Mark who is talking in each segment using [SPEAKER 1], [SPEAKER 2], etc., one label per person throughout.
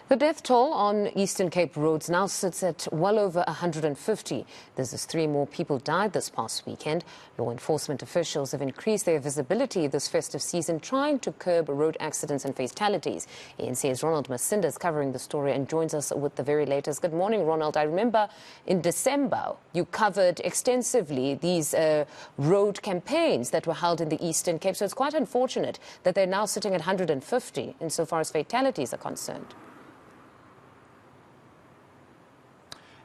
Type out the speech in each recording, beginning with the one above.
[SPEAKER 1] The death toll on Eastern Cape roads now sits at well over 150. This is 3 more people died this past weekend. Law enforcement officials have increased their visibility this festive season, trying to curb road accidents and fatalities. eNCA's Ronald Masinda is covering the story and joins us with the very latest. Good morning, Ronald. I remember in December you covered extensively these road campaigns that were held in the Eastern Cape. So it's quite unfortunate that they're now sitting at 150 insofar as fatalities are concerned.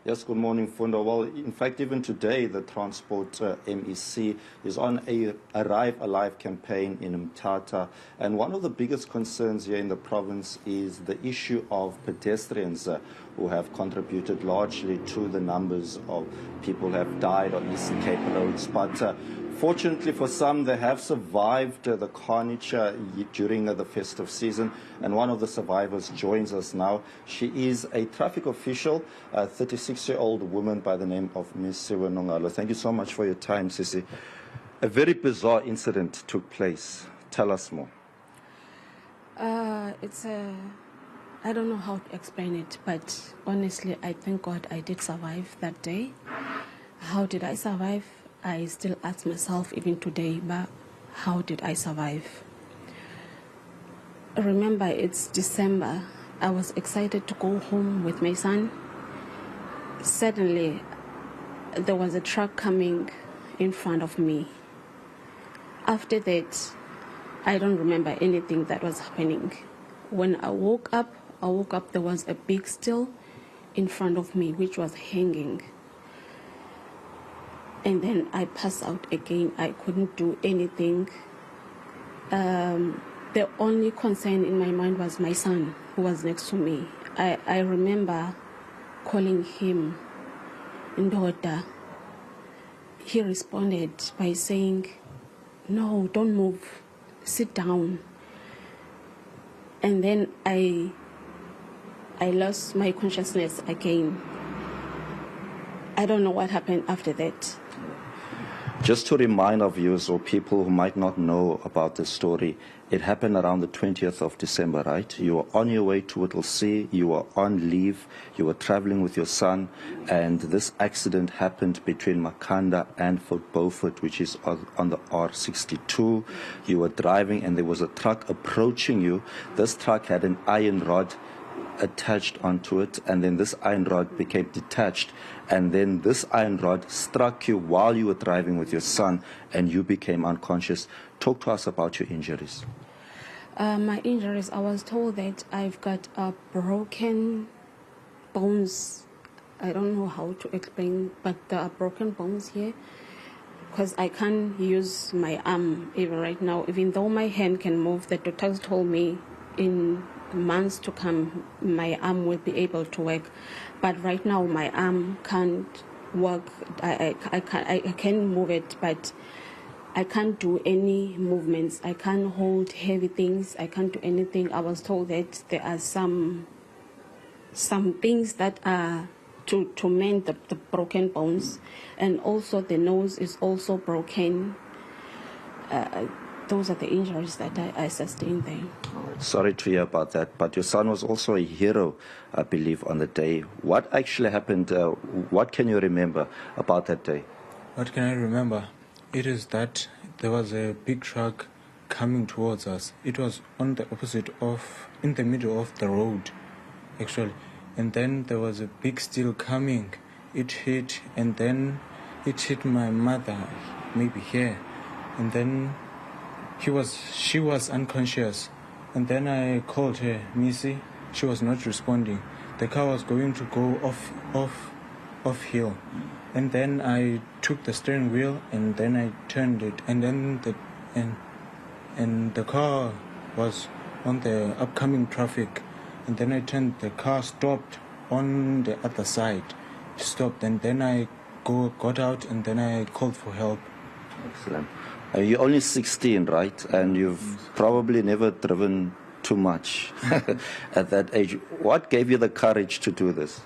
[SPEAKER 2] Yes, good morning, Funda. Well, in fact, even today, the Transport MEC is on a Arrive Alive campaign in Mthatha. And one of the biggest concerns here in the province is the issue of pedestrians who have contributed largely to the numbers of people who have died on Eastern Cape roads. But fortunately for some, they have survived the carnage during the festive season, and one of the survivors joins us now. She is a traffic official, a 36-year-old woman by the name of Ms. Siwe Nongalo. Thank you so much for your time, Sisi. A very bizarre incident took place. Tell us more.
[SPEAKER 3] I don't know how to explain it, but honestly, I thank God I did survive that day. How did I survive? I still ask myself even today, but how did I survive? Remember, it's December. I was excited to go home with my son. Suddenly, there was a truck coming in front of me. After that, I don't remember anything that was happening. When I woke up, there was a big steel in front of me, which was hanging. And then I passed out again. I couldn't do anything. The only concern in my mind was my son, who was next to me. I remember calling him Ndoda. He responded by saying, "No, don't move. Sit down." And then I lost my consciousness again. I don't know what happened after that.
[SPEAKER 2] Just to remind our viewers or people who might not know about this story, it happened around the 20th of December, right? You were on your way to Whittlesea, you were on leave, you were traveling with your son, and this accident happened between Makanda and Fort Beaufort, which is on the R62. You were driving and there was a truck approaching you. This truck had an iron rod attached onto it, and then this iron rod became detached, and then this iron rod struck you while you were driving with your son, and you became unconscious. Talk to us about your injuries.
[SPEAKER 3] My injuries, I was told that I've got broken bones. I don't know how to explain, but there are broken bones here because I can't use my arm even right now. Even though my hand can move, the doctors told me in months to come my arm will be able to work, but right now my arm can't work. I can move it, but I can't do any movements. I can't hold heavy things. I can't do anything. I was told that there are some things that are to mend the broken bones, and also the nose is also broken. Those are the injuries that I sustained there.
[SPEAKER 2] Sorry to hear about that, but your son was also a hero, I believe, on the day. What actually happened? What can you remember about that day?
[SPEAKER 4] What can I remember? It is that there was a big truck coming towards us. It was on the in the middle of the road, actually. And then there was a big steel coming. It hit, and then it hit my mother, maybe here. And then she was unconscious. And then I called her, Missy. She was not responding. The car was going to go off hill. And then I took the steering wheel and then I turned it. And then the car was on the upcoming traffic. And then I turned, the car stopped on the other side. It stopped, and then I got out and then I called for help.
[SPEAKER 2] Excellent. You're only 16, right? And you've probably never driven too much at that age. What gave you the courage to do this?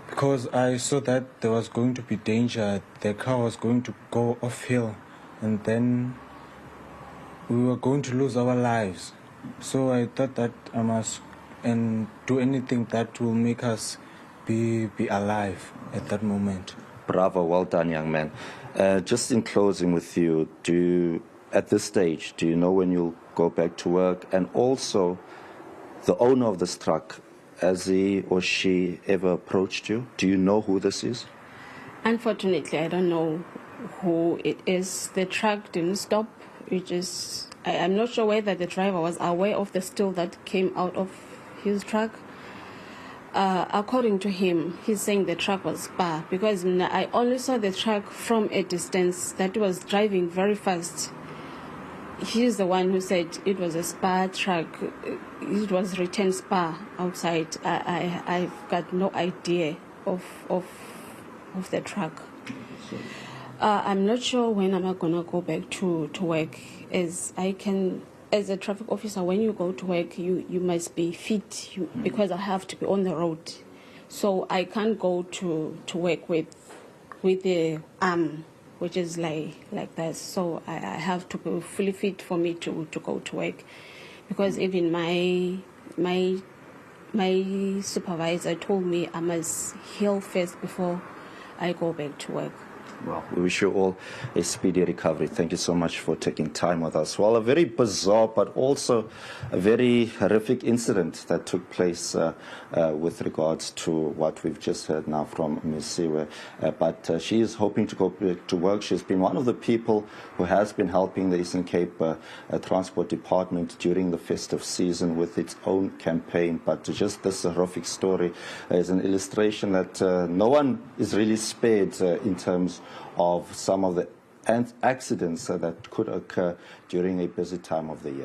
[SPEAKER 4] Because I saw that there was going to be danger. The car was going to go off hill, and then we were going to lose our lives. So I thought that I must and do anything that will make us be alive at that moment.
[SPEAKER 2] Bravo, well done, young man. Just in closing with you, at this stage, do you know when you'll go back to work? And also, the owner of this truck, has he or she ever approached you? Do you know who this is?
[SPEAKER 3] Unfortunately, I don't know who it is. The truck didn't stop. I'm not sure whether the driver was aware of the steel that came out of his truck. According to him, he's saying the truck was spar, because I only saw the truck from a distance that was driving very fast. He's the one who said it was a spar truck. It was written spar outside. I've got no idea of the truck. I'm not sure when I'm gonna go back to work. As a traffic officer, when you go to work, you must be fit because I have to be on the road. So I can't go to work with the arm, which is like that. So I have to be fully fit for me to go to work, because even my supervisor told me I must heal first before I go back to work.
[SPEAKER 2] Well, we wish you all a speedy recovery. Thank you so much for taking time with us. Well, a very bizarre but also a very horrific incident that took place with regards to what we've just heard now from Ms. Siwe. But she is hoping to go back to work. She's been one of the people who has been helping the Eastern Cape Transport Department during the festive season with its own campaign. But just this horrific story is an illustration that no one is really spared in terms of some of the accidents that could occur during a busy time of the year.